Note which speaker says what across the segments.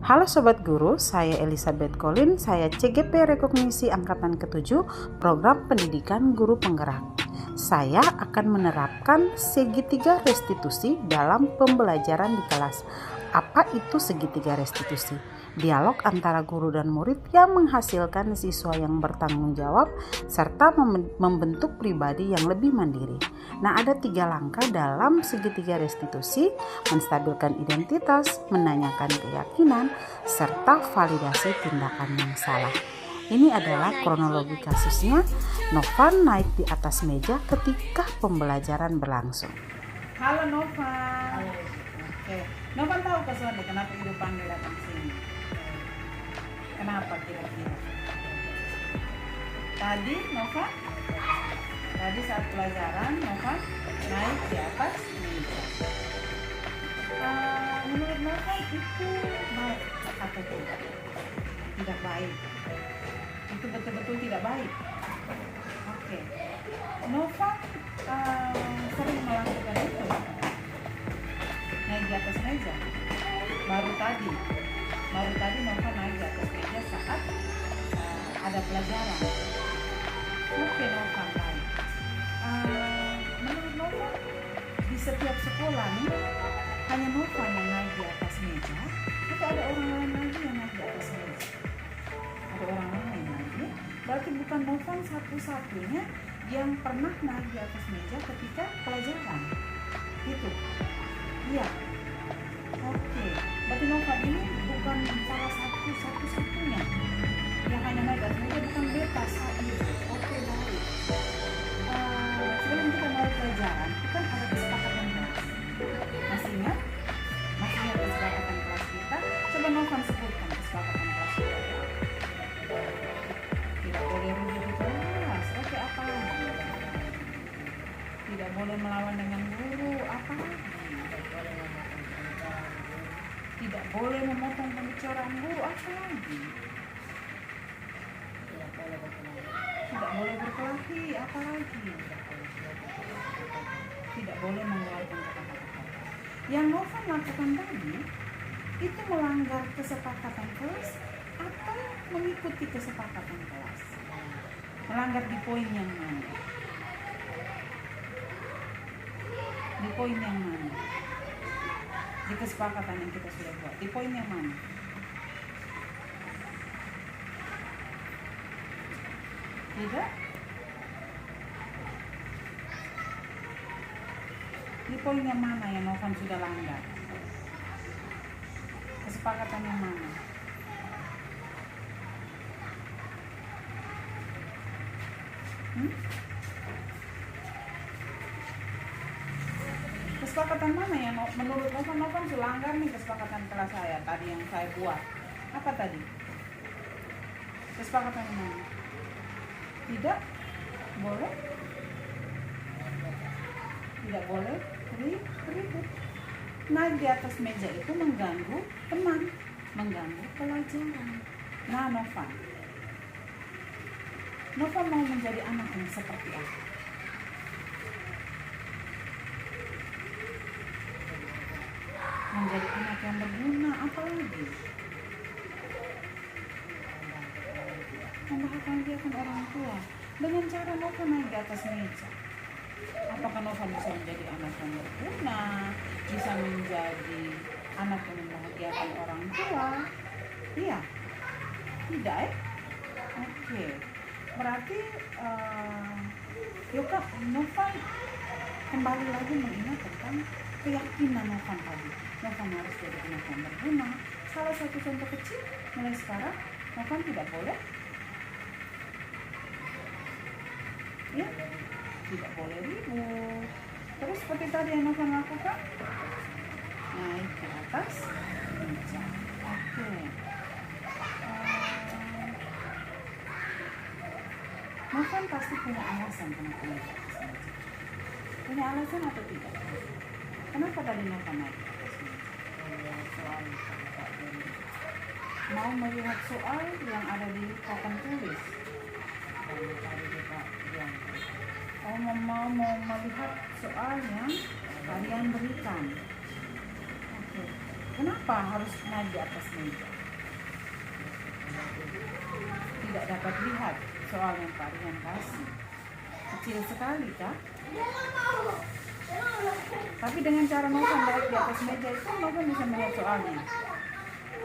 Speaker 1: Halo Sobat Guru, saya Elizabeth Colin, saya CGP Rekognisi Angkatan ke-7 Program Pendidikan Guru Penggerak. Saya akan menerapkan segitiga restitusi dalam pembelajaran di kelas. Apa itu segitiga restitusi? Dialog antara guru dan murid yang menghasilkan siswa yang bertanggung jawab serta membentuk pribadi yang lebih mandiri. Nah, ada 3 langkah dalam segitiga restitusi: menstabilkan identitas, menanyakan keyakinan, serta validasi tindakan yang salah. Ini adalah kronologi kasusnya. Novan naik di atas meja ketika pembelajaran berlangsung.
Speaker 2: Halo Novan. Oke. Novan tahu kesuatu kenapa ibu panggil datang sini? Kenapa kira-kira? Tadi Novan? Tadi saat pelajaran Novan naik di atas meja. Menurut Novan itu baik atau tidak? Tidak baik. Itu betul-betul tidak baik. Oke. Novan sering melakukan itu. Naik di atas meja. Baru tadi Novan naik di atas meja saat ada pelajaran. Oke, Novan baik. Menurut Novan di setiap sekolah nih hanya Novan yang naik di atas meja atau ada orang lain lagi yang naik di atas meja? Ada orang lain lagi. Berarti bukan Novan satu-satunya yang pernah naik di atas meja ketika pelajaran. Gitu. Iya. Oke. Berarti Novan ini bukan salah satu-satunya yang hanya naik di atas meja, bukan bebas saat itu. Oke, baik. Sebelum kita mulai pelajaran, kan ada kesepakatan kelas. Masih ingat? Masih ingat kesepakatan kelas kita? Coba Novan sebutkan kesepakatan kelas kita. Tidak boleh ribut di kelas. Oke, apa lagi? Tidak boleh melawan dengan guru. Apa lagi? Tidak boleh memotong pembicaraan guru. Apa lagi? Tidak boleh berkelahi. Apa lagi? Tidak boleh mengeluarkan kata-kata. Yang Novan lakukan tadi itu melanggar kesepakatan kelas atau mengikuti kesepakatan kelas? Melanggar di poin yang mana? Di poin yang mana? Di kesepakatan yang kita sudah buat. Di poin yang mana? Tidak? Di poin yang mana yang Novan sudah langgar? Kesepakatan yang mana? Kesepakatan mana yang menurut Novan selanggar nih kesepakatan kelas saya tadi yang saya buat? Apa tadi? Kesepakatan yang mana? Tidak boleh? Tidak boleh ribut. Naik di atas meja itu mengganggu teman, mengganggu pelajaran. Nah, Novan mau menjadi anak yang seperti apa? Menjadi anak yang berguna. Apa lagi? Membahagiakan orang tua dengan cara Novan naik di atas meja. Apakah Novan bisa menjadi anak yang berguna, bisa menjadi anak yang membahagiakan orang tua? Iya? Tidak ya? Oke. Berarti Novan kembali lagi mengingat tentang keyakinan Novan tadi. Novan harus jadi anak yang berguna. Salah satu contoh kecil mulai sekarang, Novan tidak boleh tidak boleh ribut. Terus seperti tadi yang Novan lakukan, naik ke atas meja. Oke. Novan pasti punya alasan kenapa naik ke atas meja. Punya alasan atau tidak? Kenapa tadi Novan naik ke atas meja? Mau melihat soal yang ada di papan tulis. Mau melihat soal yang kalian berikan. Oke. Kenapa harus naik di atas meja? Tidak dapat lihat soal yang Pak Rian kasih. Kecil sekali kah? Tapi dengan cara Novan naik di atas meja itu Novan bisa melihat soalnya.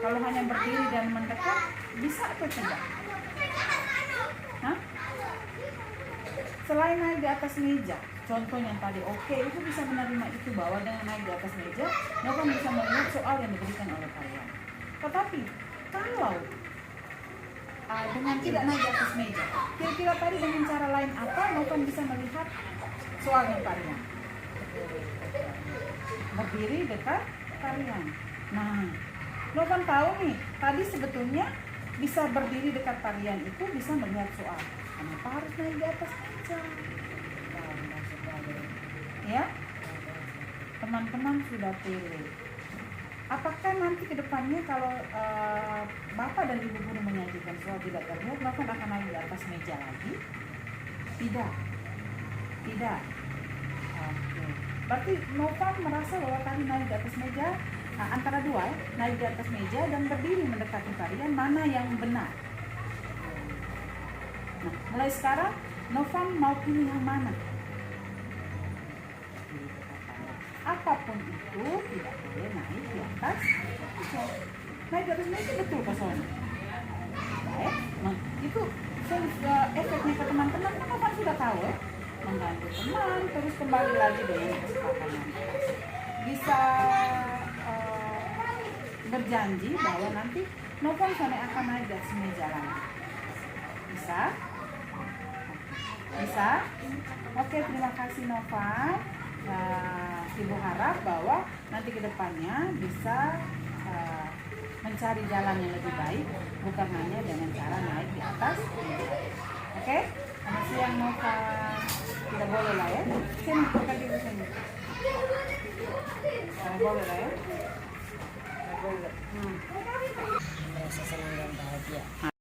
Speaker 2: Kalau hanya berdiri dan mendekat, bisa atau tidak? Hah? Selain naik di atas meja, contoh yang tadi oke, itu bisa menerima itu bahwa dengan naik di atas meja, Novan bisa melihat soal yang diberikan oleh kalian. Tetapi kalau dengan tidak naik di atas meja, kira-kira tadi dengan cara lain apa Novan bisa melihat soal yang kalian? Berdiri dekat kalian. Nah, Novan tahu nih, tadi sebetulnya bisa berdiri dekat kalian itu bisa melihat soal. Kenapa harus naik di atas meja? Ya, teman-teman sudah pilih. Apakah nanti ke depannya kalau Bapak dan Ibu guru menyajikan soal tidak terlihat, Novan akan naik di atas meja lagi? Tidak. Tidak. Oke. Berarti Novan merasa bahwa tadi naik di atas meja, antara dua, naik di atas meja dan berdiri mendekati kalian, mana yang benar? Nah, mulai sekarang Novan mau pilih yang mana? Apapun itu tidak boleh naik di atas meja. Naik di atas meja betul Pak Sony? Baik, nah, itu efeknya ke teman-teman Novan sudah tahu ya. Mengganggu teman, terus kembali lagi dengan kesepakatan. Bisa berjanji bahwa nanti Novan Sony akan naik di atas meja lagi. Bisa? Bisa? Oke, terima kasih Novan. Ibu harap bahwa nanti ke depannya bisa mencari jalan yang lebih baik, bukan hanya dengan cara naik di atas meja. Oke? Selamat siang Novan. Tidak boleh lah ya. Sini, buka dulu sini. Tidak boleh lah ya. Tidak boleh.
Speaker 3: Merasa senang dan bahagia.